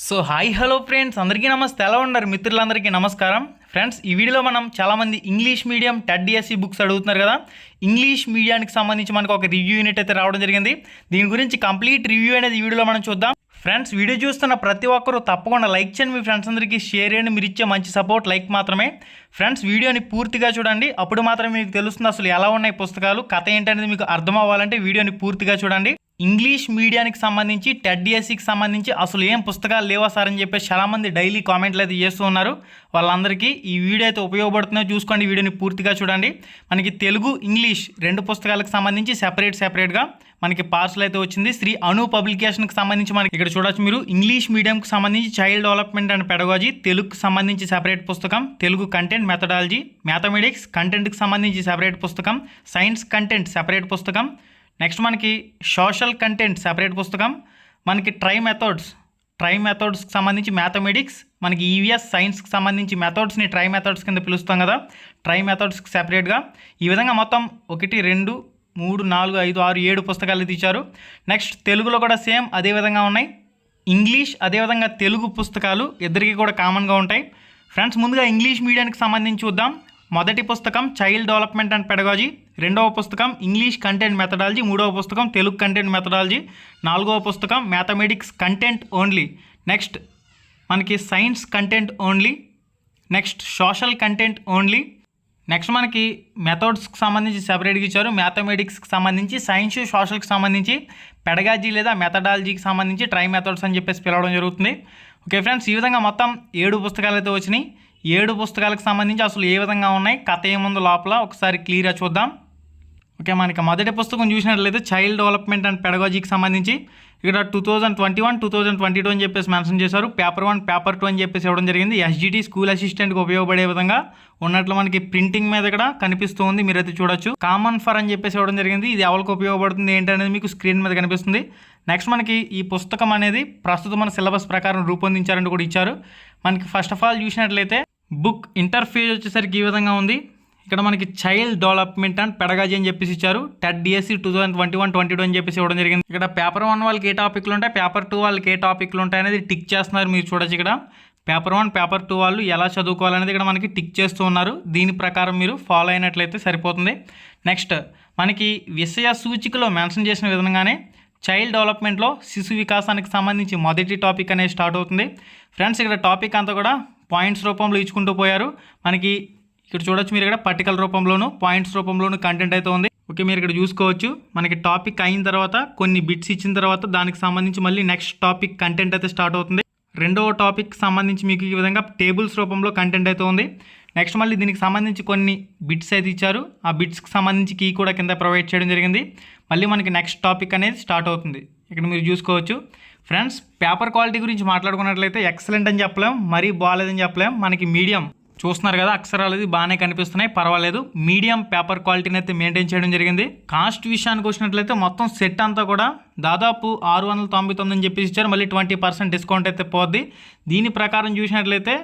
So hi hello friends, అందరికీ నమస్తే. ఎలా ఉన్నారు మిత్రులందరికీ నమస్కారం. ఫ్రెండ్స్, ఈ వీడియోలో మనం చాలామంది English medium TET DSC books అడుగుతున్నారు కదా. ఇంగ్లీష్ మీడియానికి సంబంధించి మనకు ఒక రివ్యూ యూనిట్ అయితే రావడం జరిగింది. దీని గురించి కంప్లీట్ రివ్యూ అనేది ఈ వీడియోలో మనం చూద్దాం. ఫ్రెండ్స్, వీడియో చూస్తున్న ప్రతి ఒక్కరూ తప్పకుండా లైక్ చేయండి, మీ ఫ్రెండ్స్ అందరికీ షేర్ చేయండి. మీరు ఇచ్చే మంచి సపోర్ట్ లైక్ మాత్రమే. ఫ్రెండ్స్, వీడియోని పూర్తిగా చూడండి, అప్పుడు మాత్రమే మీకు తెలుస్తుంది అసలు ఎలా ఉన్నాయి పుస్తకాలు, కథ ఏంటనేది మీకు అర్థం అవ్వాలంటే వీడియోని పూర్తిగా చూడండి. ఇంగ్లీష్ మీడియానికి సంబంధించి టెట్ డిఎస్సికి సంబంధించి అసలు ఏం పుస్తకాలు లేవా సార్ అని చెప్పేసి చాలామంది డైలీ కామెంట్లు అయితే చేస్తూ ఉన్నారు. వాళ్ళందరికీ ఈ వీడియో అయితే ఉపయోగపడుతుందో చూసుకోండి, వీడియోని పూర్తిగా చూడండి. మనకి తెలుగు ఇంగ్లీష్ రెండు పుస్తకాలకు సంబంధించి సెపరేట్గా మనకి పార్సల్ అయితే వచ్చింది. శ్రీ అను పబ్లికేషన్కి సంబంధించి మనకి ఇక్కడ చూడొచ్చు మీరు. ఇంగ్లీష్ మీడియంకి సంబంధించి చైల్డ్ డెవలప్మెంట్ అండ్ పెడగాలజీ తెలుగుకి సంబంధించి సెపరేట్ పుస్తకం, తెలుగు కంటెంట్ మెథడాలజీ, మ్యాథమెటిక్స్ కంటెంట్కి సంబంధించి సెపరేట్ పుస్తకం, సైన్స్ కంటెంట్ సెపరేట్ పుస్తకం, నెక్స్ట్ మనకి సోషల్ కంటెంట్ సెపరేట్ పుస్తకం, మనకి ట్రై మెథడ్స్కి సంబంధించి మ్యాథమెటిక్స్, మనకి ఈవీఎస్ సైన్స్కి సంబంధించి మెథడ్స్ని ట్రై మెథడ్స్ కింద పిలుస్తాం కదా, ట్రై మెథడ్స్కి సెపరేట్గా ఈ విధంగా మొత్తం 1 2 3 4 5 6 7 పుస్తకాలు ఇచ్చారు. నెక్స్ట్ తెలుగులో కూడా సేమ్ అదే విధంగా ఉన్నాయి. ఇంగ్లీష్ అదేవిధంగా తెలుగు పుస్తకాలు ఇద్దరికి కూడా కామన్గా ఉంటాయి. ఫ్రెండ్స్, ముందుగా ఇంగ్లీష్ మీడియానికి సంబంధించి చూద్దాం. మొదటి పుస్తకం చైల్డ్ డెవలప్మెంట్ అండ్ పెడగాలజీ, రెండవ పుస్తకం ఇంగ్లీష్ కంటెంట్ మెథడాలజీ, మూడవ పుస్తకం తెలుగు కంటెంట్ మెథడాలజీ, నాలుగవ పుస్తకం మ్యాథమెటిక్స్ కంటెంట్ ఓన్లీ, నెక్స్ట్ మనకి science content only, next social content only, next మనకి మెథడ్స్కి సంబంధించి సెపరేట్గా ఇచ్చారు. మ్యాథమెటిక్స్కి సంబంధించి, సైన్స్ సోషల్కి సంబంధించి పెడగాలజీ లేదా మెథడాలజీకి సంబంధించి ట్రై మెథడ్స్ అని చెప్పేసి పిలవడం జరుగుతుంది. ఓకే ఫ్రెండ్స్, ఈ విధంగా మొత్తం 7 పుస్తకాలు అయితే వచ్చినాయి. 7 పుస్తకాలకు సంబంధించి అసలు ఏ విధంగా ఉన్నాయి, కథ ఏముందో లోపల ఒకసారి క్లియర్గా చూద్దాం. ఓకే, మనకి మొదటి పుస్తకం చూసినట్లయితే చైల్డ్ డెవలప్మెంట్ అండ్ పెడగాలజీకి సంబంధించి ఇక్కడ 2021, 2022 అని చెప్పేసి మెన్షన్ చేశారు. పేపర్ 1, పేపర్ 2 అని చెప్పేసి ఇవ్వడం జరిగింది. ఎస్జిటి స్కూల్ అసిస్టెంట్కి ఉపయోగపడే విధంగా ఉన్నట్లు మనకి ప్రింటింగ్ మీద ఇక్కడ కనిపిస్తూ ఉంది, మీరైతే చూడొచ్చు. కామన్ ఫర్ అని చెప్పేసి ఇవ్వడం జరిగింది. ఇది ఎవరికి ఉపయోగపడుతుంది ఏంటనేది మీకు స్క్రీన్ మీద కనిపిస్తుంది. నెక్స్ట్ మనకి ఈ పుస్తకం అనేది ప్రస్తుతం మన సిలబస్ ప్రకారం రూపొందించారంటూ కూడా ఇచ్చారు. మనకి ఫస్ట్ ఆఫ్ ఆల్ చూసినట్లయితే బుక్ ఇంటర్ఫేస్ వచ్చేసరికి ఈ విధంగా ఉంది. ఇక్కడ మనకి చైల్డ్ డెవలప్మెంట్ అండ్ పెడగాలజీ అని చెప్పేసి ఇచ్చారు. టెట్ డిఎస్సి 2021-22 అని చెప్పేసి ఇవ్వడం జరిగింది. ఇక్కడ పేపర్ 1 వాళ్ళకి ఏ టాపిక్లు ఉంటాయి, పేపర్ 2 వాళ్ళకి ఏ టాపిక్లు ఉంటాయి అనేది టిక్ చేస్తున్నారు, మీరు చూడొచ్చు. ఇక్కడ పేపర్ 1, పేపర్ 2 వాళ్ళు ఎలా చదువుకోవాలనేది ఇక్కడ మనకి టిక్ చేస్తూ ఉన్నారు. దీని ప్రకారం మీరు ఫాలో అయినట్లయితే సరిపోతుంది. నెక్స్ట్ మనకి విషయ సూచికలో మెన్షన్ చేసిన విధంగానే చైల్డ్ డెవలప్మెంట్లో శిశు వికాసానికి సంబంధించి మొదటి టాపిక్ అనేది స్టార్ట్ అవుతుంది. ఫ్రెండ్స్, ఇక్కడ టాపిక్ అంతా కూడా పాయింట్స్ రూపంలో ఇచ్చుకుంటూ పోయారు. మనకి ఇక్కడ చూడొచ్చు మీరు, ఇక్కడ పర్టికల్ రూపంలోను పాయింట్స్ రూపంలోను కంటెంట్ అయితే ఉంది. ఓకే, మీరు ఇక్కడ చూసుకోవచ్చు. మనకి టాపిక్ అయిన తర్వాత కొన్ని బిట్స్ ఇచ్చిన తర్వాత దానికి సంబంధించి మళ్ళీ నెక్స్ట్ టాపిక్ కంటెంట్ అయితే స్టార్ట్ అవుతుంది. రెండవ టాపిక్ సంబంధించి మీకు ఈ విధంగా టేబుల్స్ రూపంలో కంటెంట్ అయితే ఉంది. నెక్స్ట్ మళ్ళీ దీనికి సంబంధించి కొన్ని బిట్స్ అయితే ఇచ్చారు. ఆ బిట్స్కి సంబంధించి కీ కూడా కింద ప్రొవైడ్ చేయడం జరిగింది. మళ్ళీ మనకి నెక్స్ట్ టాపిక్ అనేది స్టార్ట్ అవుతుంది. ఇక్కడ మీరు చూసుకోవచ్చు. ఫ్రెండ్స్, పేపర్ క్వాలిటీ గురించి మాట్లాడుకున్నట్లయితే ఎక్సలెంట్ అని చెప్పలేం, మరీ బాగాలేదని చెప్పలేం. మనకి మీడియం చూస్తున్నారు కదా, అక్షరాలు అది బాగానే కనిపిస్తున్నాయి, పర్వాలేదు. మీడియం పేపర్ క్వాలిటీని అయితే మెయింటైన్ చేయడం జరిగింది. కాస్ట్ విషయానికి వచ్చినట్లయితే మొత్తం సెట్ అంతా కూడా దాదాపు 699 అని చెప్పేసి ఇచ్చారు. మళ్ళీ 20% డిస్కౌంట్ అయితే పోద్ది. దీని ప్రకారం చూసినట్లయితే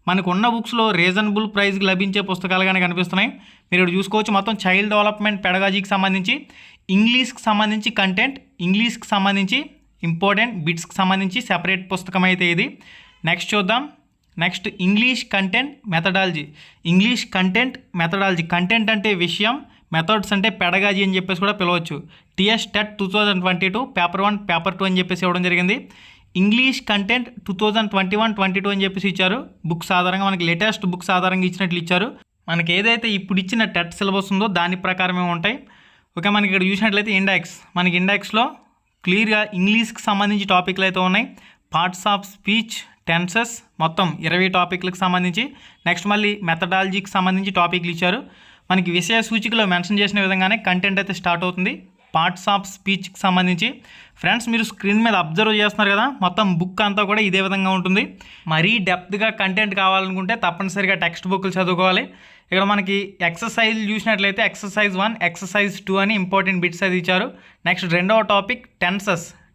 మనకు ఉన్న బుక్స్లో రీజనబుల్ ప్రైస్కి లభించే పుస్తకాలుగానే కనిపిస్తున్నాయి. మీరు ఇక్కడ చూసుకోవచ్చు. మొత్తం చైల్డ్ డెవలప్మెంట్ పెడగాలజీకి సంబంధించి, ఇంగ్లీష్కి సంబంధించి కంటెంట్, ఇంగ్లీష్కి సంబంధించి ఇంపార్టెంట్ బిట్స్కి సంబంధించి సెపరేట్ పుస్తకం అయితే ఇది. నెక్స్ట్ చూద్దాం. Next English content methodology. English content methodology, content అంటే విషయం, మెథడ్స్ అంటే పెడగాలజీ అని చెప్పేసి కూడా పిలవచ్చు. టీఎస్ టెట్ 2022 పేపర్ 1, పేపర్ 2 అని చెప్పేసి ఇవ్వడం జరిగింది. ఇంగ్లీష్ కంటెంట్ 2021-22 అని చెప్పేసి ఇచ్చారు. బుక్స్ ఆధారంగా మనకి లేటెస్ట్ బుక్స్ ఆధారంగా ఇచ్చినట్లు ఇచ్చారు. మనకి ఏదైతే ఇప్పుడు ఇచ్చిన టెట్ సిలబస్ ఉందో దాని ప్రకారమే ఉంటాయి. ఓకే, మనకి ఇక్కడ చూసినట్లయితే ఇండెక్స్, మనకి ఇండెక్స్లో క్లియర్గా ఇంగ్లీష్కి సంబంధించి టాపిక్లు అయితే ఉన్నాయి. పార్ట్స్ ఆఫ్ స్పీచ్, టెన్సెస్, మొత్తం 20 టాపిక్లకు సంబంధించి. నెక్స్ట్ మళ్ళీ మెథడాలజీకి సంబంధించి టాపిక్లు ఇచ్చారు. మనకి విషయ సూచికలో మెన్షన్ చేసిన విధంగానే కంటెంట్ అయితే స్టార్ట్ అవుతుంది. పార్ట్స్ ఆఫ్ స్పీచ్కి సంబంధించి ఫ్రెండ్స్ మీరు స్క్రీన్ మీద అబ్జర్వ్ చేస్తున్నారు కదా, మొత్తం బుక్ అంతా కూడా ఇదే విధంగా ఉంటుంది. మరీ డెప్త్గా కంటెంట్ కావాలనుకుంటే తప్పనిసరిగా టెక్స్ట్ బుక్లు చదువుకోవాలి. ఇక్కడ మనకి ఎక్సర్సైజ్ చూసినట్లయితే ఎక్సర్సైజ్ 1, ఎక్సర్సైజ్ 2 అని ఇంపార్టెంట్ బిట్స్ అది ఇచ్చారు. నెక్స్ట్ రెండవ టాపిక్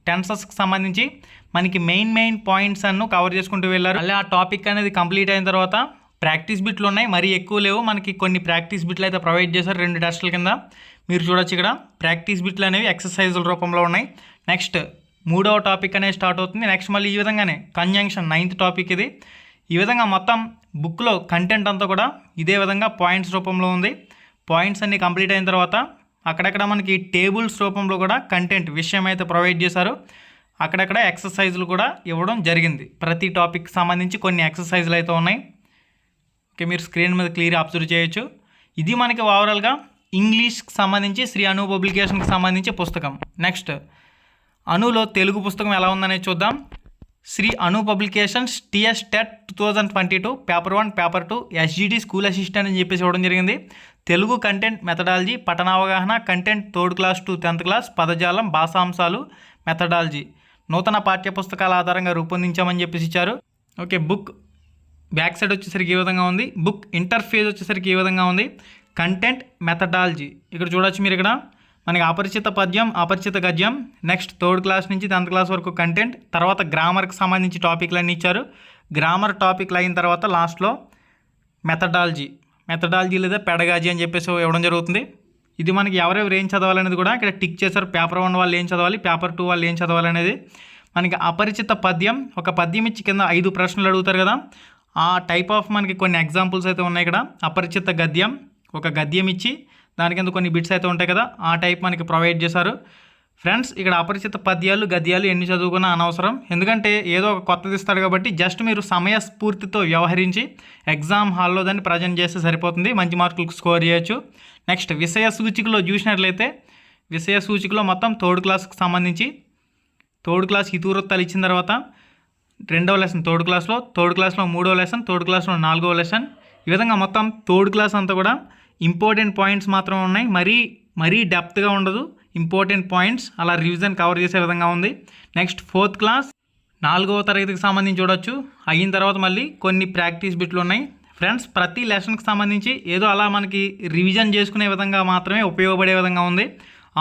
టెన్సెస్కి సంబంధించి మనకి మెయిన్ పాయింట్స్ అನ್ನು కవర్ చేసుకుంటూ వెళ్ళారు. మళ్ళీ ఆ టాపిక్ అనేది కంప్లీట్ అయిన తర్వాత ప్రాక్టీస్ బిట్లు ఉన్నాయి, మరీ ఎక్కువ లేవు. మనకి కొన్ని ప్రాక్టీస్ బిట్లు అయితే ప్రొవైడ్ చేశారు 2 టెస్టుల కింద. మీరు చూడొచ్చు ఇక్కడ ప్రాక్టీస్ బిట్లు అనేవి ఎక్సర్సైజుల రూపంలో ఉన్నాయి. నెక్స్ట్ మూడవ టాపిక్ అనేది స్టార్ట్ అవుతుంది. నెక్స్ట్ మళ్ళీ ఈ విధంగానే కంజంక్షన్ 9th టాపిక్ ఇది. ఈ విధంగా మొత్తం బుక్లో కంటెంట్ అంతా కూడా ఇదే విధంగా పాయింట్స్ రూపంలో ఉంది. పాయింట్స్ అన్నీ కంప్లీట్ అయిన తర్వాత అక్కడక్కడ మనకి టేబుల్స్ రూపంలో కూడా కంటెంట్ విషయం అయితే ప్రొవైడ్ చేశారు. అక్కడక్కడ ఎక్సర్సైజులు కూడా ఇవ్వడం జరిగింది. ప్రతి టాపిక్ సంబంధించి కొన్ని ఎక్సర్సైజులు అయితే ఉన్నాయి. ఓకే, మీరు స్క్రీన్ మీద క్లియర్ అబ్జర్వ్ చేయొచ్చు. ఇది మనకి ఓవరాల్గా ఇంగ్లీష్కి సంబంధించి శ్రీ అను పబ్లికేషన్కి సంబంధించి పుస్తకం. నెక్స్ట్ అనులో తెలుగు పుస్తకం ఎలా ఉందనేది చూద్దాం. Shri Anu publications TS TET 2022 paper 1 paper 2 SGT school assistant అని చెప్పేసి ఇవ్వడం జరిగింది. తెలుగు కంటెంట్ మెథడాలజీ పఠనావగాహన content 3rd class to 10th class పదజాలం భాషాంశాలు మెథడాలజీ నూతన పాఠ్యపుస్తకాల ఆధారంగా రూపొందించామని చెప్పేసి ఇచ్చారు. ఓకే, బుక్ బ్యాక్ సైడ్ వచ్చేసరికి ఈ విధంగా ఉంది. బుక్ ఇంటర్ఫేస్ వచ్చేసరికి ఈ విధంగా ఉంది. కంటెంట్ మెథడాలజీ ఇక్కడ చూడొచ్చు మీరు. ఇక్కడ మనకి అపరిచిత పద్యం అపరిచిత గద్యం నెక్స్ట్ 3rd క్లాస్ నుంచి 10th క్లాస్ వరకు కంటెంట్, తర్వాత గ్రామర్కి సంబంధించి టాపిక్లు అన్నీ ఇచ్చారు. గ్రామర్ టాపిక్లు అయిన తర్వాత లాస్ట్లో మెథడాలజీ లేదా పెడగాజీ అని చెప్పేసి ఇవ్వడం జరుగుతుంది. ఇది మనకి ఎవరెవరు ఏం చదవాలనేది కూడా ఇక్కడ టిక్ చేశారు. పేపర్ 1 వాళ్ళు ఏం చదవాలి, పేపర్ 2 వాళ్ళు ఏం చదవాలి అనేది. మనకి అపరిచిత పద్యం ఒక పద్యం ఇచ్చి కింద 5 ప్రశ్నలు అడుగుతారు కదా, ఆ టైప్ ఆఫ్ మనకి కొన్ని ఎగ్జాంపుల్స్ అయితే ఉన్నాయి ఇక్కడ. అపరిచిత గద్యం ఒక గద్యం ఇచ్చి దాని కింద కొన్ని బిట్స్ అయితే ఉంటాయి కదా, ఆ టైప్ మనకి ప్రొవైడ్ చేశారు. ఫ్రెండ్స్ ఇక్కడ అపరిచిత పద్యాలు గద్యాలు ఎన్ని చదువుకున్నా అనవసరం, ఎందుకంటే ఏదో ఒక కొత్తది ఇస్తాడు కాబట్టి జస్ట్ మీరు సమయస్ఫూర్తితో వ్యవహరించి ఎగ్జామ్ హాల్లో దాన్ని ప్రజెంట్ చేస్తే సరిపోతుంది, మంచి మార్కులు స్కోర్ చేయొచ్చు. నెక్స్ట్ విషయ సూచికలో చూసినట్లయితే విషయ సూచికలో మొత్తం 3rd క్లాస్కి సంబంధించి 3rd క్లాస్ ఇతివృత్తాలు ఇచ్చిన తర్వాత 2వ లెసన్ 3rd క్లాస్లో, 3rd క్లాస్లో 3వ లెసన్, 3rd క్లాస్లో 4వ లెసన్. ఈ విధంగా మొత్తం 3rd క్లాస్ అంతా కూడా ఇంపార్టెంట్ పాయింట్స్ మాత్రం ఉన్నాయి, మరీ డెప్త్గా ఉండదు. ఇంపార్టెంట్ పాయింట్స్ అలా రివిజన్ కవర్ చేసే విధంగా ఉంది. నెక్స్ట్ 4th క్లాస్ 4వ తరగతికి సంబంధించి చూడొచ్చు. అయిన తర్వాత మళ్ళీ కొన్ని ప్రాక్టీస్ బిట్లు ఉన్నాయి. ఫ్రెండ్స్ ప్రతి లెసన్కి సంబంధించి ఏదో అలా మనకి రివిజన్ చేసుకునే విధంగా మాత్రమే ఉపయోగపడే విధంగా ఉంది.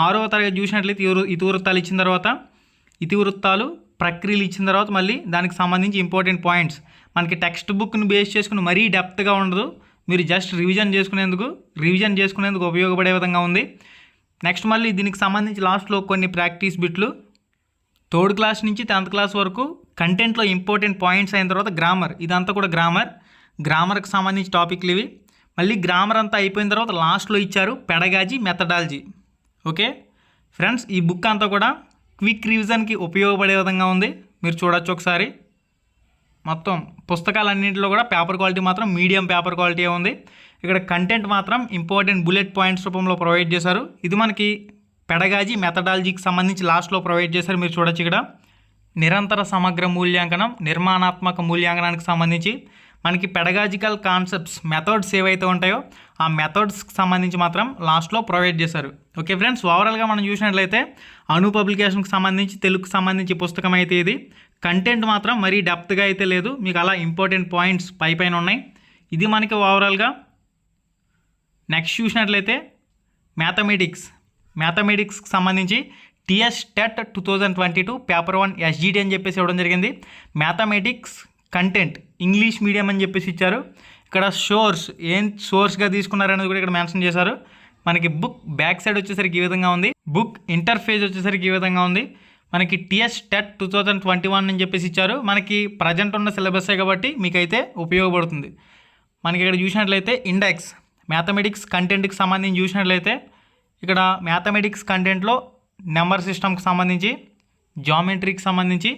6వ తరగతి చూసినట్లయితే ఇతివృత్తాలు ఇచ్చిన తర్వాత ఇతివృత్తాలు ప్రక్రియలు ఇచ్చిన తర్వాత మళ్ళీ దానికి సంబంధించి ఇంపార్టెంట్ పాయింట్స్ మనకి టెక్స్ట్ బుక్ని బేస్ చేసుకుని మరీ డెప్త్గా ఉండదు, మీరు జస్ట్ రివిజన్ చేసుకునేందుకు ఉపయోగపడే విధంగా ఉంది. నెక్స్ట్ మళ్ళీ దీనికి సంబంధించి లాస్ట్లో కొన్ని ప్రాక్టీస్ బిట్లు 3rd క్లాస్ నుంచి 10th క్లాస్ వరకు కంటెంట్లో ఇంపార్టెంట్ పాయింట్స్ అయిన తర్వాత గ్రామర్, ఇదంతా కూడా గ్రామర్కి సంబంధించి టాపిక్లు ఇవి. మళ్ళీ గ్రామర్ అంతా అయిపోయిన తర్వాత లాస్ట్లో ఇచ్చారు పెడగాజీ మెథడాలజీ. ఓకే ఫ్రెండ్స్, ఈ బుక్ అంతా కూడా క్విక్ రివిజన్కి ఉపయోగపడే విధంగా ఉంది, మీరు చూడొచ్చు ఒకసారి. మొత్తం పుస్తకాలన్నింటిలో కూడా పేపర్ క్వాలిటీ మాత్రం మీడియం పేపర్ క్వాలిటీ ఉంది. ఇక్కడ కంటెంట్ మాత్రం ఇంపార్టెంట్ బుల్లెట్ పాయింట్స్ రూపంలో ప్రొవైడ్ చేశారు. ఇది మనకి పెడగాజీ మెథడాలజీకి సంబంధించి లాస్ట్లో ప్రొవైడ్ చేశారు, మీరు చూడొచ్చు. ఇక్కడ నిరంతర సమగ్ర మూల్యాంకనం నిర్మాణాత్మక మూల్యాంకనానికి సంబంధించి మనకి పెడగాజికల్ కాన్సెప్ట్స్ మెథడ్స్ ఏవైతే ఉంటాయో ఆ మెథడ్స్కి సంబంధించి మాత్రం లాస్ట్లో ప్రొవైడ్ చేశారు. ఓకే ఫ్రెండ్స్, ఓవరాల్గా మనం చూసినట్లయితే అను పబ్లికేషన్కి సంబంధించి తెలుగుకి సంబంధించి పుస్తకం అయితే ఇది. కంటెంట్ మాత్రం మరీ డెప్త్గా అయితే లేదు, మీకు అలా ఇంపార్టెంట్ పాయింట్స్ పైన ఉన్నాయి. ఇది మనకి ఓవరాల్గా. నెక్స్ట్ చూసినట్లయితే మ్యాథమెటిక్స్కి సంబంధించి టీఎస్ టెట్ 2022 పేపర్ 1 ఎస్జిటి అని చెప్పేసి ఇవ్వడం జరిగింది. మ్యాథమెటిక్స్ కంటెంట్ ఇంగ్లీష్ మీడియం అని చెప్పేసి ఇచ్చారు. ఇక్కడ ఏం సోర్స్గా తీసుకున్నారనేది కూడా ఇక్కడ మెన్షన్ చేశారు. మనకి బుక్ బ్యాక్ సైడ్ వచ్చేసరికి ఈ విధంగా ఉంది. బుక్ ఇంటర్ఫేస్ వచ్చేసరికి ఈ విధంగా ఉంది. మనకి టీఎస్ టెట్ 2021 అని చెప్పేసి ఇచ్చారు. మనకి ప్రజెంట్ ఉన్న సిలబసే కాబట్టి మీకైతే ఉపయోగపడుతుంది. మనకి ఇక్కడ చూసినట్లయితే ఇండెక్స్ మ్యాథమెటిక్స్ కంటెంట్కి సంబంధించి చూసినట్లయితే ఇక్కడ మ్యాథమెటిక్స్ కంటెంట్లో నెంబర్ సిస్టమ్కి సంబంధించి జామెట్రీకి సంబంధించి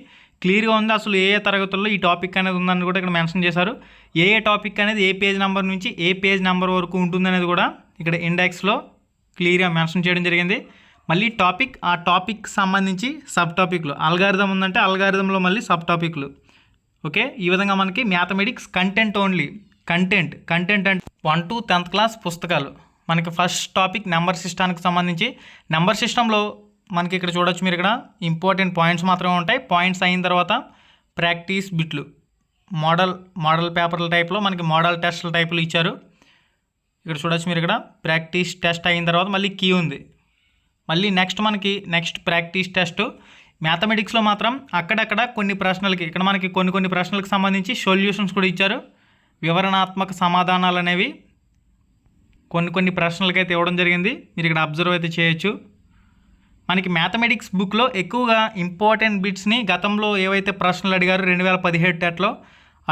క్లియర్గా ఉంది. అసలు ఏ తరగతుల్లో ఈ టాపిక్ అనేది ఉందని కూడా ఇక్కడ మెన్షన్ చేశారు. ఏ టాపిక్ అనేది ఏ పేజ్ నెంబర్ నుంచి ఏ పేజ్ నెంబర్ వరకు ఉంటుందనేది కూడా ఇక్కడ ఇండెక్స్లో క్లియర్గా మెన్షన్ చేయడం జరిగింది. మళ్ళీ ఆ టాపిక్ సంబంధించి సబ్ టాపిక్లు అల్గారిథం ఉందంటే అల్గారిథంలో మళ్ళీ సబ్ టాపిక్లు. ఓకే, ఈ విధంగా మనకి మ్యాథమెటిక్స్ కంటెంట్ ఓన్లీ కంటెంట్ అంటే 1 to 10th క్లాస్ పుస్తకాలు. మనకి ఫస్ట్ టాపిక్ నెంబర్ సిస్టానికి సంబంధించి నెంబర్ సిస్టంలో మనకి ఇక్కడ చూడొచ్చు మీరు. ఇక్కడ ఇంపార్టెంట్ పాయింట్స్ మాత్రమే ఉంటాయి. పాయింట్స్ అయిన తర్వాత ప్రాక్టీస్ బిట్లు మోడల్ పేపర్ల టైప్లో మనకి మోడల్ టెస్ట్ల టైపులు ఇచ్చారు. ఇక్కడ చూడొచ్చు మీరు. ఇక్కడ ప్రాక్టీస్ టెస్ట్ అయిన తర్వాత మళ్ళీ కీ ఉంది. మళ్ళీ నెక్స్ట్ ప్రాక్టీస్ టెస్ట్. మ్యాథమెటిక్స్లో మాత్రం అక్కడక్కడ కొన్ని ప్రశ్నలకి ఇక్కడ మనకి కొన్ని ప్రశ్నలకు సంబంధించి సొల్యూషన్స్ కూడా ఇచ్చారు. వివరణాత్మక సమాధానాలు అనేవి కొన్ని ప్రశ్నలకైతే ఇవ్వడం జరిగింది, మీరు ఇక్కడ అబ్జర్వ్ అయితే చేయొచ్చు. మనకి మ్యాథమెటిక్స్ బుక్లో ఎక్కువగా ఇంపార్టెంట్ బిట్స్ని గతంలో ఏవైతే ప్రశ్నలు అడిగారు 2017 టెట్లో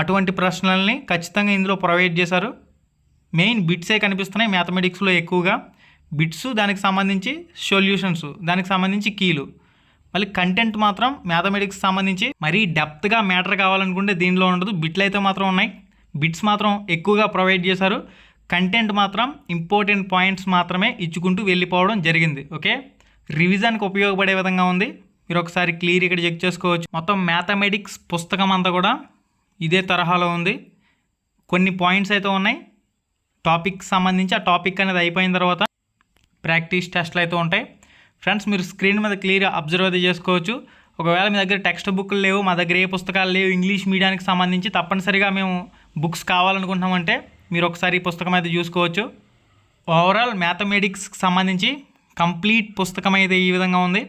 అటువంటి ప్రశ్నల్ని ఖచ్చితంగా ఇందులో ప్రొవైడ్ చేశారు. మెయిన్ బిట్సే కనిపిస్తున్నాయి మ్యాథమెటిక్స్లో ఎక్కువగా. బిట్స్, దానికి సంబంధించి సొల్యూషన్స్, దానికి సంబంధించి కీలు. మళ్ళీ కంటెంట్ మాత్రం మ్యాథమెటిక్స్ సంబంధించి మరీ డెప్త్గా మ్యాటర్ కావాలనుకుంటే దీనిలో ఉండదు. బిట్లు అయితే మాత్రం ఉన్నాయి, బిట్స్ మాత్రం ఎక్కువగా ప్రొవైడ్ చేశారు. కంటెంట్ మాత్రం ఇంపార్టెంట్ పాయింట్స్ మాత్రమే ఇచ్చుకుంటూ వెళ్ళిపోవడం జరిగింది. ఓకే, రివిజన్కి ఉపయోగపడే విధంగా ఉంది. మీరు ఒకసారి క్లియర్ ఇక్కడ చెక్ చేసుకోవచ్చు. మొత్తం మ్యాథమెటిక్స్ పుస్తకం అంతా కూడా ఇదే తరహాలో ఉంది. కొన్ని పాయింట్స్ అయితే ఉన్నాయి టాపిక్ సంబంధించి. ఆ టాపిక్ అనేది అయిపోయిన తర్వాత ప్రాక్టీస్ టెస్ట్లు అయితే ఉంటాయి. ఫ్రెండ్స్, మీరు స్క్రీన్ మీద క్లియర్గా అబ్జర్వ్ అయితే చేసుకోవచ్చు. ఒకవేళ మీ దగ్గర టెక్స్ట్ బుక్లు లేవు, మా దగ్గర ఏ పుస్తకాలు లేవు ఇంగ్లీష్ మీడియానికి సంబంధించి, తప్పనిసరిగా మేము బుక్స్ కావాలనుకుంటున్నామంటే మీరు ఒకసారి ఈ పుస్తకం అయితే చూసుకోవచ్చు. ఓవరాల్ మ్యాథమెటిక్స్కి సంబంధించి కంప్లీట్ పుస్తకం అయితే ఈ విధంగా ఉంది.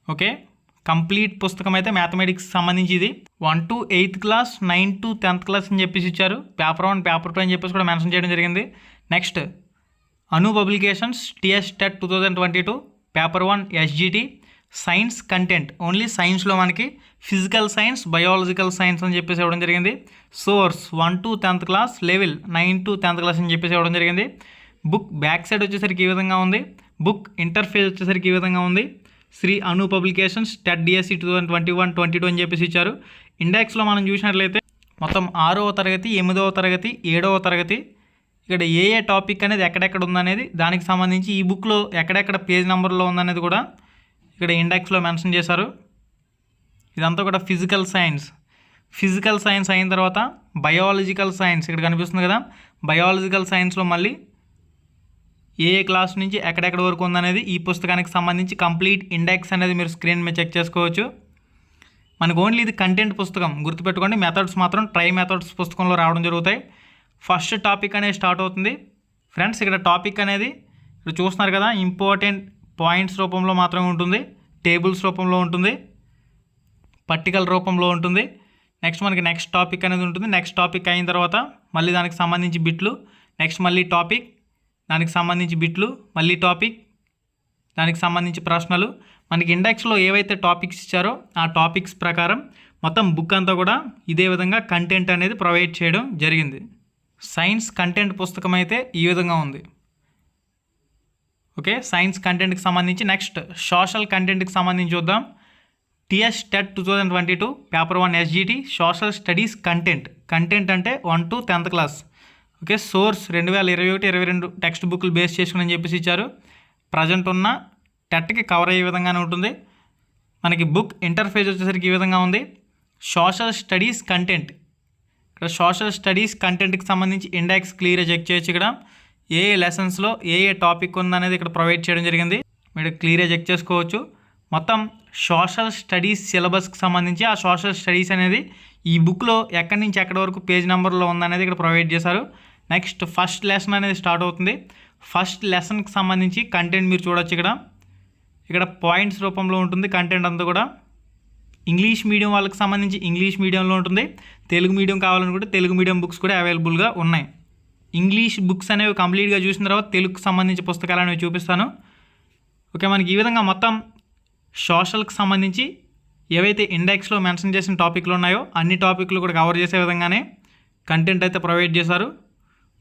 ఓకే, కంప్లీట్ పుస్తకం అయితే మ్యాథమెటిక్స్ సంబంధించి ఇది 1 to 8th class, 9 to 10th class అని చెప్పేసి ఇచ్చారు. పేపర్ 1, పేపర్ 2 అని చెప్పేసి కూడా మెన్షన్ చేయడం జరిగింది. Next Anu publications TS TET 2022 paper 1 SGT science content only సైన్స్లో మనకి ఫిజికల్ సైన్స్, బయాలజికల్ సైన్స్ అని చెప్పేసి ఇవ్వడం జరిగింది. Source 1 to 10th class, level 9 to 10th class అని చెప్పేసి ఇవ్వడం జరిగింది. బుక్ బ్యాక్ సైడ్ వచ్చేసరికి ఈ విధంగా ఉంది. బుక్ ఇంటర్ఫేస్ వచ్చేసరికి ఈ విధంగా ఉంది. Shri Anu publications TET DSC 2021-22 అని చెప్పేసి ఇచ్చారు. ఇండెక్స్లో మనం చూసినట్లయితే మొత్తం 6వ తరగతి, 8వ తరగతి, 7వ తరగతి, ఇక్కడ ఏ టాపిక్ అనేది ఎక్కడెక్కడ ఉందనేది, దానికి సంబంధించి ఈ బుక్లో ఎక్కడెక్కడ పేజ్ నెంబర్లో ఉందనేది కూడా ఇక్కడ ఇండెక్స్లో మెన్షన్ చేశారు. ఇదంతా కూడా ఫిజికల్ సైన్స్. ఫిజికల్ సైన్స్ అయిన తర్వాత బయాలజికల్ సైన్స్ ఇక్కడ కనిపిస్తుంది కదా. బయాలజికల్ సైన్స్లో మళ్ళీ ఏ క్లాస్ నుంచి ఎక్కడెక్కడ వరకు ఉందనేది ఈ పుస్తకానికి సంబంధించి కంప్లీట్ ఇండెక్స్ అనేది మీరు స్క్రీన్ మీద చెక్ చేసుకోవచ్చు. మనకు ఓన్లీ ఇది కంటెంట్ పుస్తకం, గుర్తుపెట్టుకోండి. మెథడ్స్ మాత్రం ట్రై మెథడ్స్ పుస్తకంలో రావడం జరుగుతాయి. ఫస్ట్ టాపిక్ అనేది స్టార్ట్ అవుతుంది. ఫ్రెండ్స్, ఇక్కడ టాపిక్ అనేది ఇక్కడ చూస్తున్నారు కదా, ఇంపార్టెంట్ పాయింట్స్ రూపంలో మాత్రమే ఉంటుంది, టేబుల్స్ రూపంలో ఉంటుంది, పట్టికల రూపంలో ఉంటుంది. నెక్స్ట్ టాపిక్ అనేది ఉంటుంది. నెక్స్ట్ టాపిక్ అయిన తర్వాత మళ్ళీ దానికి సంబంధించి బిట్లు, నెక్స్ట్ మళ్ళీ టాపిక్, దానికి సంబంధించి బిట్లు, మళ్ళీ టాపిక్, దానికి సంబంధించి ప్రశ్నలు. మనకి ఇండెక్స్లో ఏవైతే టాపిక్స్ ఇచ్చారో ఆ టాపిక్స్ ప్రకారం మొత్తం బుక్ అంతా కూడా ఇదే విధంగా కంటెంట్ అనేది ప్రొవైడ్ చేయడం జరిగింది. సైన్స్ కంటెంట్ పుస్తకం అయితే ఈ విధంగా ఉంది. ఓకే, సైన్స్ కంటెంట్కి సంబంధించి. నెక్స్ట్ సోషల్ కంటెంట్కి సంబంధించి చూద్దాం. TS TET 2022 paper 1 SGT social studies content అంటే 1 to 10th class. Okay, source 2021-22 text బుక్లు బేస్ చేసుకుని చెప్పేసి ఇచ్చారు. ప్రజెంట్ ఉన్న టెట్కి కవర్ అయ్యే విధంగానే ఉంటుంది. మనకి బుక్ ఇంటర్ఫేస్ వచ్చేసరికి ఈ విధంగా ఉంది. సోషల్ స్టడీస్ కంటెంట్, ఇక్కడ సోషల్ స్టడీస్ కంటెంట్కి సంబంధించి ఇండెక్స్ క్లియర్గా చెక్ చేయొచ్చు. ఇక్కడ ఏ లెసన్స్లో ఏ టాపిక్ ఉందనేది ఇక్కడ ప్రొవైడ్ చేయడం జరిగింది. మీరు క్లియర్గా చెక్ చేసుకోవచ్చు. మొత్తం సోషల్ స్టడీస్ సిలబస్కి సంబంధించి ఆ సోషల్ స్టడీస్ అనేది ఈ బుక్లో ఎక్కడి నుంచి ఎక్కడి వరకు పేజ్ నెంబర్లో ఉందనేది ఇక్కడ ప్రొవైడ్ చేశారు. నెక్స్ట్ ఫస్ట్ లెసన్ అనేది స్టార్ట్ అవుతుంది. ఫస్ట్ లెసన్కి సంబంధించి కంటెంట్ మీరు చూడొచ్చు. ఇక్కడ పాయింట్స్ రూపంలో ఉంటుంది కంటెంట్ అంతా కూడా. ఇంగ్లీష్ మీడియం వాళ్ళకి సంబంధించి ఇంగ్లీష్ మీడియంలో ఉంటుంది. తెలుగు మీడియం కావాలనుకుంటే తెలుగు మీడియం బుక్స్ కూడా అవైలబుల్గా ఉన్నాయి. ఇంగ్లీష్ బుక్స్ అనేవి కంప్లీట్గా చూసిన తర్వాత తెలుగుకి సంబంధించి పుస్తకాలు అనేవి చూపిస్తాను. ఓకే, మనకి ఈ విధంగా మొత్తం సోషల్కి సంబంధించి ఏవైతే ఇండెక్స్లో మెన్షన్ చేసిన టాపిక్లు ఉన్నాయో అన్ని టాపిక్లు కూడా కవర్ చేసే విధంగానే కంటెంట్ అయితే ప్రొవైడ్ చేశారు.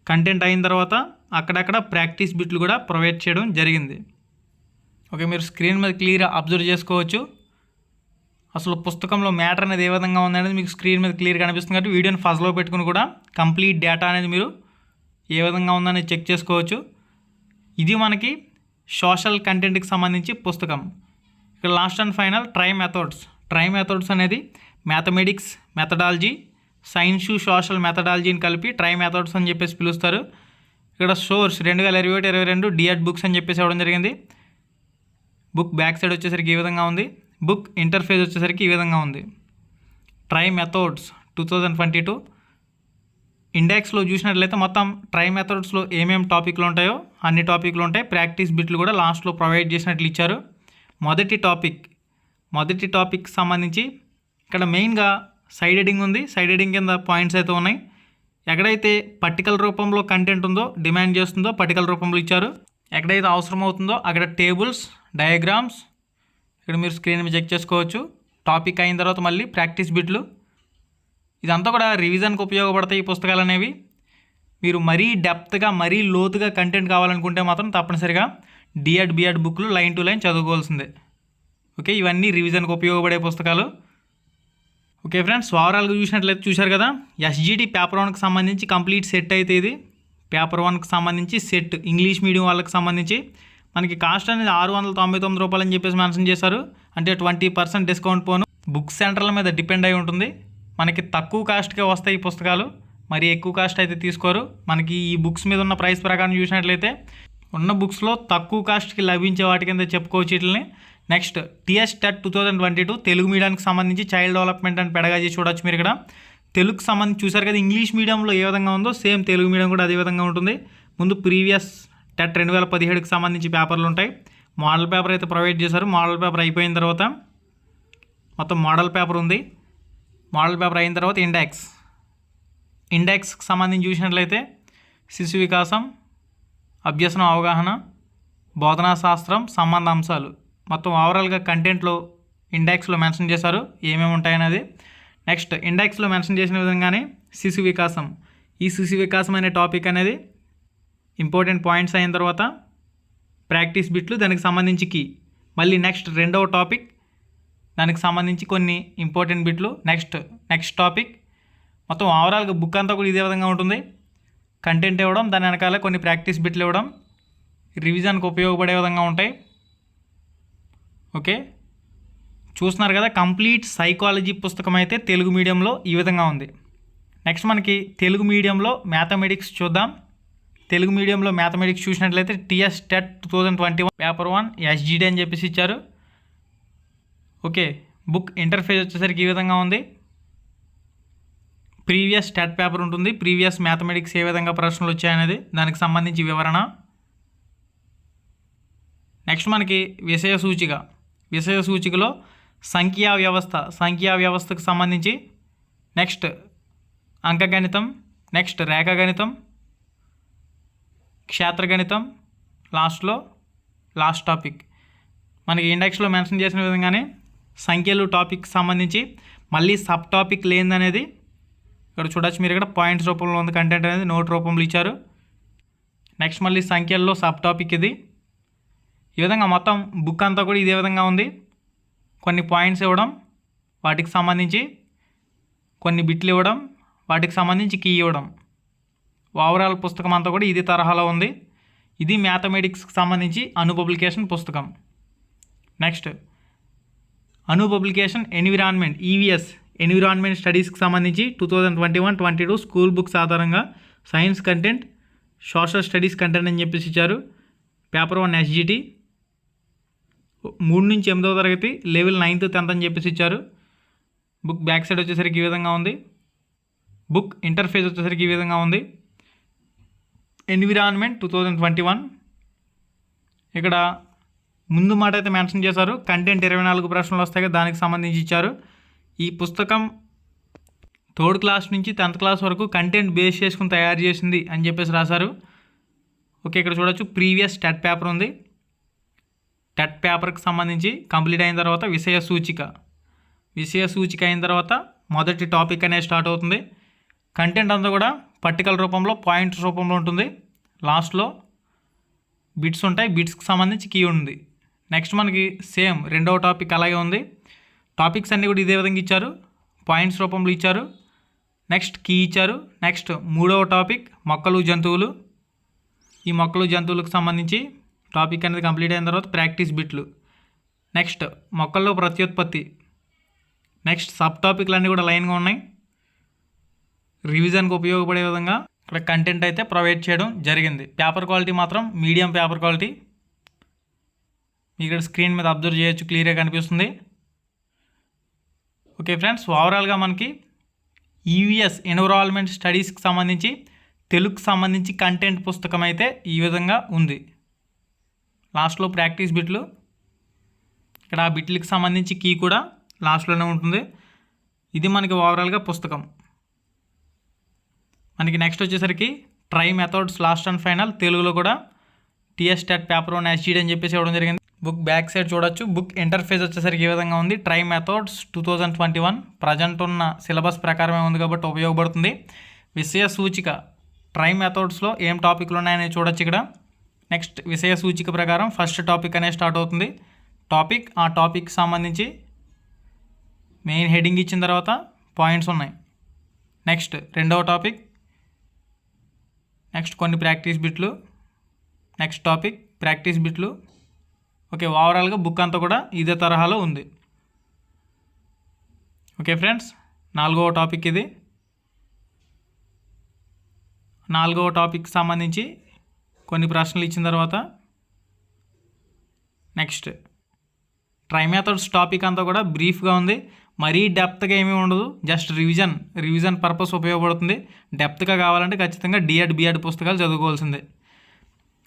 కంటెంట్ అయిన తర్వాత అక్కడక్కడ ప్రాక్టీస్ బిట్లు కూడా ప్రొవైడ్ చేయడం జరిగింది. ఓకే, మీరు స్క్రీన్ మీద క్లియర్గా అబ్జర్వ్ చేసుకోవచ్చు. అసలు పుస్తకంలో మ్యాటర్ అనేది ఏ విధంగా ఉందనేది మీకు స్క్రీన్ మీద క్లియర్గా కనిపిస్తుంది. కాబట్టి వీడియోని ఫజ్లో పెట్టుకుని కూడా కంప్లీట్ డేటా అనేది మీరు ఏ విధంగా ఉందనేది చెక్ చేసుకోవచ్చు. ఇది మనకి సోషల్ కంటెంట్కి సంబంధించి పుస్తకం. ఇక్కడ last and final try methods అనేది మ్యాథమెటిక్స్ మెథడాలజీ, సైన్స్, సోషల్ మెథడాలజీని కలిపి ట్రై మెథడ్స్ అని చెప్పేసి పిలుస్తారు. ఇక్కడ సోర్స్ 2021-22 డిఎడ్ బుక్స్ అని చెప్పేసి ఇవ్వడం జరిగింది. బుక్ బ్యాక్ సైడ్ వచ్చేసరికి ఈ విధంగా ఉంది. బుక్ ఇంటర్ఫేస్ వచ్చేసరికి ఈ విధంగా ఉంది. ట్రై మెథడ్స్ 2022 ఇండెక్స్లో చూసినట్లయితే మొత్తం ట్రై మెథడ్స్లో ఏమేమి టాపిక్లు ఉంటాయో అన్ని టాపిక్లు ఉంటాయి. ప్రాక్టీస్ బిట్లు కూడా లాస్ట్లో ప్రొవైడ్ చేసినట్లు ఇచ్చారు. మొదటి టాపిక్ సంబంధించి ఇక్కడ మెయిన్గా సైడ్ హెడింగ్ ఉంది. సైడ్ హెడింగ్ కింద పాయింట్స్ అయితే ఉన్నాయి. ఎక్కడైతే పట్టికల రూపంలో కంటెంట్ ఉందో డిమాండ్ చేస్తుందో పట్టికల రూపంలో ఇచ్చారు. ఎక్కడైతే అవసరం అవుతుందో అక్కడ టేబుల్స్, డయాగ్రామ్స్ ఇక్కడ మీరు స్క్రీన్ మీద చెక్ చేసుకోవచ్చు. టాపిక్ అయిన తర్వాత మళ్ళీ ప్రాక్టీస్ బిట్లు, ఇదంతా కూడా రివిజన్కి ఉపయోగపడతాయి ఈ పుస్తకాలు అనేవి. మీరు మరీ డెప్త్గా మరీ లోతుగా కంటెంట్ కావాలనుకుంటే మాత్రం తప్పనిసరిగా డిఎడ్ బిఎడ్ బుక్లు లైన్ టు లైన్ చదువుకోవాల్సిందే. ఓకే, ఇవన్నీ రివిజన్కి ఉపయోగపడే పుస్తకాలు. ఓకే ఫ్రెండ్స్, ఓవరాల్గా చూసినట్లయితే చూశారు కదా, ఎస్జిటి పేపర్ 1కి సంబంధించి కంప్లీట్ సెట్ అయితే ఇది. పేపర్ 1కి సంబంధించి సెట్ ఇంగ్లీష్ మీడియం వాళ్ళకి సంబంధించి మనకి కాస్ట్ అనేది 699 రూపాయలు అని చెప్పేసి మెన్షన్ చేశారు. అంటే 20% డిస్కౌంట్ పోను. బుక్ సెంటర్ల మీద డిపెండ్ అయి ఉంటుంది. మనకి తక్కువ కాస్ట్కే వస్తాయి ఈ పుస్తకాలు, మరి ఎక్కువ కాస్ట్ అయితే తీసుకోరు. మనకి ఈ బుక్స్ మీద ఉన్న ప్రైస్ ప్రకారం చూసినట్లయితే ఉన్న బుక్స్లో తక్కువ కాస్ట్కి లభించే వాటి కింద చెప్పుకోవచ్చు వీటిని. నెక్స్ట్ టీఎస్ టెట్ 2022 తెలుగు మీడియానికి సంబంధించి చైల్డ్ డెవలప్మెంట్ అండ్ పెడగాజీ చూడొచ్చు మీరు ఇక్కడ. తెలుగుకి సంబంధించి చూశారు కదా, ఇంగ్లీష్ మీడియంలో ఏ విధంగా ఉందో సేమ్ తెలుగు మీడియం కూడా అదే విధంగా ఉంటుంది. ముందు ప్రీవియస్ టెట్ 2017కి సంబంధించి పేపర్లు ఉంటాయి. మోడల్ పేపర్ అయితే ప్రొవైడ్ చేశారు. మోడల్ పేపర్ అయిపోయిన తర్వాత మొత్తం మోడల్ పేపర్ ఉంది. మోడల్ పేపర్ అయిన తర్వాత ఇండెక్స్కి సంబంధించి చూసినట్లయితే శిశు వికాసం, అభ్యసనం, అవగాహన, బోధనా శాస్త్రం, సంబంధ అంశాలు, మొత్తం ఓవరాల్గా కంటెంట్లో ఇండెక్స్లో మెన్షన్ చేశారు ఏమేమి ఉంటాయనేది. నెక్స్ట్ ఇండెక్స్లో మెన్షన్ చేసిన విధంగానే శిశు వికాసం, ఈ శిశు వికాసం అనే టాపిక్ అనేది ఇంపార్టెంట్ పాయింట్స్ అయిన తర్వాత ప్రాక్టీస్ బిట్లు, దానికి సంబంధించి కీ, మళ్ళీ నెక్స్ట్ రెండవ టాపిక్, దానికి సంబంధించి కొన్ని ఇంపార్టెంట్ బిట్లు, నెక్స్ట్ టాపిక్, మొత్తం ఓవరాల్గా బుక్ అంతా కూడా ఇదే విధంగా ఉంటుంది. కంటెంట్ ఇవ్వడం, దాని వెనకాల కొన్ని ప్రాక్టీస్ బిట్లు ఇవ్వడం, రివిజన్కి ఉపయోగపడే విధంగా ఉంటాయి. ఓకే, చూస్తున్నారు కదా, కంప్లీట్ సైకాలజీ పుస్తకం అయితే తెలుగు మీడియంలో ఈ విధంగా ఉంది. నెక్స్ట్ మనకి తెలుగు మీడియంలో మ్యాథమెటిక్స్ చూద్దాం. తెలుగు మీడియంలో మ్యాథమెటిక్స్ చూసినట్లయితే టీఎస్ టెట్ 2021 పేపర్ 1 ఎస్జిడి అని చెప్పేసి ఇచ్చారు. ఓకే, బుక్ ఇంటర్ఫేస్ వచ్చేసరికి ఈ విధంగా ఉంది. ప్రీవియస్ టెట్ పేపర్ ఉంటుంది, ప్రీవియస్ మ్యాథమెటిక్స్ ఏ విధంగా ప్రశ్నలు వచ్చాయనేది దానికి సంబంధించి వివరణ. నెక్స్ట్ మనకి విషయ సూచికలో సంఖ్యా వ్యవస్థకు సంబంధించి, నెక్స్ట్ అంకగణితం, నెక్స్ట్ రేఖాగణితం, క్షేత్రగణితం, లాస్ట్ టాపిక్. మనకి ఇండెక్స్లో మెన్షన్ చేసిన విధంగానే సంఖ్యలు టాపిక్ సంబంధించి మళ్ళీ సబ్ టాపిక్ లేదనేది ఇక్కడ చూడొచ్చు మీరు. ఇక్కడ పాయింట్స్ రూపంలో ఉంది కంటెంట్ అనేది, నోట్ రూపంలో ఇచ్చారు. నెక్స్ట్ మళ్ళీ సంఖ్యల్లో సబ్ టాపిక్ ఇది. ఈ విధంగా మొత్తం బుక్ అంతా కూడా ఇదే విధంగా ఉంది. కొన్ని పాయింట్స్ ఇవ్వడం, వాటికి సంబంధించి కొన్ని బిట్లు ఇవ్వడం, వాటికి సంబంధించి కీ ఇవ్వడం. ఓవరాల్ పుస్తకం అంతా కూడా ఇది తరహాలో ఉంది. ఇది మ్యాథమెటిక్స్కి సంబంధించి అను పబ్లికేషన్ పుస్తకం. నెక్స్ట్ అను పబ్లికేషన్ ఎన్విరాన్మెంట్, ఈవీఎస్ ఎన్విరాన్మెంట్ స్టడీస్కి సంబంధించి 2021-22 స్కూల్ బుక్స్ ఆధారంగా science content, social studies content అని చెప్పేసి ఇచ్చారు. పేపర్ 1 ఎస్జిటి 3 నుంచి 8వ తరగతి లెవెల్ 9th 10th అని చెప్పేసి ఇచ్చారు. బుక్ బ్యాక్ సైడ్ వచ్చేసరికి ఈ విధంగా ఉంది. బుక్ ఇంటర్ఫేస్ వచ్చేసరికి ఈ విధంగా ఉంది. ఎన్విరాన్మెంట్ 2021 ఇక్కడ ముందు మాట అయితే మెన్షన్ చేశారు. కంటెంట్ 24 ప్రశ్నలు వస్తాయి కదా, దానికి సంబంధించి ఇచ్చారు. ఈ పుస్తకం 3rd క్లాస్ నుంచి 10th క్లాస్ వరకు కంటెంట్ బేస్ చేసుకుని తయారు చేసింది అని చెప్పేసి రాశారు. ఓకే, ఇక్కడ చూడొచ్చు ప్రీవియస్ టెట్ పేపర్ ఉంది. టెట్ పేపర్కి సంబంధించి కంప్లీట్ అయిన తర్వాత విషయ సూచిక అయిన తర్వాత మొదటి టాపిక్ అనేది స్టార్ట్ అవుతుంది. కంటెంట్ అంతా కూడా పర్టికల్ రూపంలో, పాయింట్స్ రూపంలో ఉంటుంది. లాస్ట్లో బిట్స్ ఉంటాయి, బిట్స్కి సంబంధించి కీ ఉంది. నెక్స్ట్ మనకి సేమ్ రెండవ టాపిక్ అలాగే ఉంది. టాపిక్స్ అన్నీ కూడా ఇదే విధంగా ఇచ్చారు, పాయింట్స్ రూపంలో ఇచ్చారు. నెక్స్ట్ కీ ఇచ్చారు. నెక్స్ట్ 3వ టాపిక్ మొక్కలు జంతువులు. ఈ మొక్కలు జంతువులకు సంబంధించి టాపిక్ అనేది కంప్లీట్ అయిన తర్వాత ప్రాక్టీస్ బిట్లు. నెక్స్ట్ మొక్కల్లో ప్రత్యుత్పత్తి. నెక్స్ట్ సబ్ టాపిక్లు అన్నీ కూడా లైన్గా ఉన్నాయి. రివిజన్కి ఉపయోగపడే విధంగా ఇక్కడ కంటెంట్ అయితే ప్రొవైడ్ చేయడం జరిగింది. పేపర్ క్వాలిటీ మాత్రం మీడియం పేపర్ క్వాలిటీ. ఇక్కడ స్క్రీన్ మీద అబ్జర్వ్ చేయొచ్చు, క్లియర్గా కనిపిస్తుంది. ఓకే ఫ్రెండ్స్, ఓవరాల్గా మనకి ఈవీఎస్ ఎన్విరాన్మెంట్ స్టడీస్కి సంబంధించి తెలుగుకి సంబంధించి కంటెంట్ పుస్తకం అయితే ఈ విధంగా ఉంది. లాస్ట్లో ప్రాక్టీస్ బిట్లు, ఇక్కడ ఆ బిట్లకి సంబంధించి కీ కూడా లాస్ట్లోనే ఉంటుంది. ఇది మనకి ఓవరాల్గా పుస్తకం. మనకి నెక్స్ట్ వచ్చేసరికి try methods last and final తెలుగులో కూడా టీఎస్ టెట్ పేపర్ 1 ఎస్జీడీ అని చెప్పేసి ఇవ్వడం జరిగింది. బుక్ బ్యాక్ సైడ్ చూడొచ్చు. బుక్ ఇంటర్ఫేస్ వచ్చేసరికి ఈ విధంగా ఉంది. ట్రై మెథడ్స్ 2021 ప్రజెంట్ ఉన్న సిలబస్ ప్రకారమే ఉంది కాబట్టి ఉపయోగపడుతుంది. విషయ సూచిక ట్రై మెథడ్స్లో ఏం టాపిక్లు ఉన్నాయని చూడొచ్చు ఇక్కడ. నెక్స్ట్ విషయ సూచిక ప్రకారం ఫస్ట్ టాపిక్ అనేది స్టార్ట్ అవుతుంది. టాపిక్ ఆ టాపిక్ సంబంధించి మెయిన్ హెడింగ్ ఇచ్చిన తర్వాత పాయింట్స్ ఉన్నాయి. నెక్స్ట్ రెండవ టాపిక్, నెక్స్ట్ కొన్ని ప్రాక్టీస్ బిట్లు, నెక్స్ట్ టాపిక్ ప్రాక్టీస్ బిట్లు. ఓకే, ఓవరాల్గా బుక్ అంతా కూడా ఇదే తరహాలో ఉంది. ఓకే ఫ్రెండ్స్, 4వ టాపిక్ ఇది. 4వ టాపిక్ సంబంధించి కొన్ని ప్రశ్నలు ఇచ్చిన తర్వాత నెక్స్ట్ ట్రై మెథడ్స్ టాపిక్ అంతా కూడా బ్రీఫ్గా ఉంది. మరీ డెప్త్గా ఏమీ ఉండదు, జస్ట్ రివిజన్ పర్పస్ ఉపయోగపడుతుంది. డెప్త్గా కావాలంటే ఖచ్చితంగా డిఎడ్ బిఎడ్ పుస్తకాలు చదువుకోవాల్సిందే.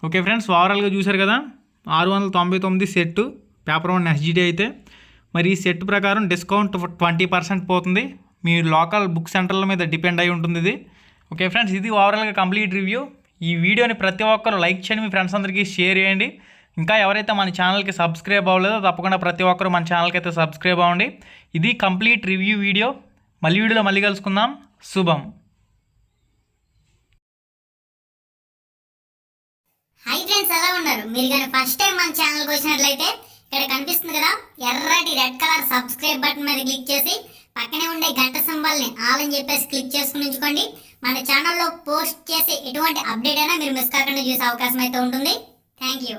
ఓకే ఫ్రెండ్స్, ఓవరాల్గా చూశారు కదా 699 సెట్ పేపర్ 1 ఎస్జీడీ అయితే. మరి ఈ సెట్ ప్రకారం డిస్కౌంట్ 20% పోతుంది. మీ లోకల్ బుక్ సెంటర్ల మీద డిపెండ్ అయి ఉంటుంది ఇది. ఓకే ఫ్రెండ్స్, ఇది ఓవరాల్గా కంప్లీట్ రివ్యూ. ఈ వీడియోని ప్రతి ఒక్కరు లైక్ చేయండి, మీ ఫ్రెండ్స్ అందరికీ షేర్ చేయండి. ఇంకా ఎవరైతే మన ఛానల్కి సబ్స్క్రైబ్ అవ్వలేదో తప్పకుండా ప్రతి ఒక్కరు మన ఛానల్కి అయితే సబ్స్క్రైబ్ అవ్వండి. ఇది కంప్లీట్ రివ్యూ వీడియో. వీడియోలో మళ్ళీ కలుసుకుందాం. శుభం. హై ఫ్రెండ్స్, ఎలా ఉన్నారు? మీరు కానీ ఫస్ట్ టైం మన ఛానల్కి వచ్చినట్లయితే ఇక్కడ కనిపిస్తుంది కదా ఎర్రటి రెడ్ కలర్ సబ్స్క్రైబ్ బటన్ మీద క్లిక్ చేసి పక్కనే ఉండే గంట సింబల్ని ఆల్ అని చెప్పేసి క్లిక్ చేసుకుని ఉంచుకోండి. మన ఛానల్లో పోస్ట్ చేసే ఎటువంటి అప్డేట్ అయినా మీరు మిస్ కాకుండా చూసే అవకాశం అయితే ఉంటుంది. Thank you.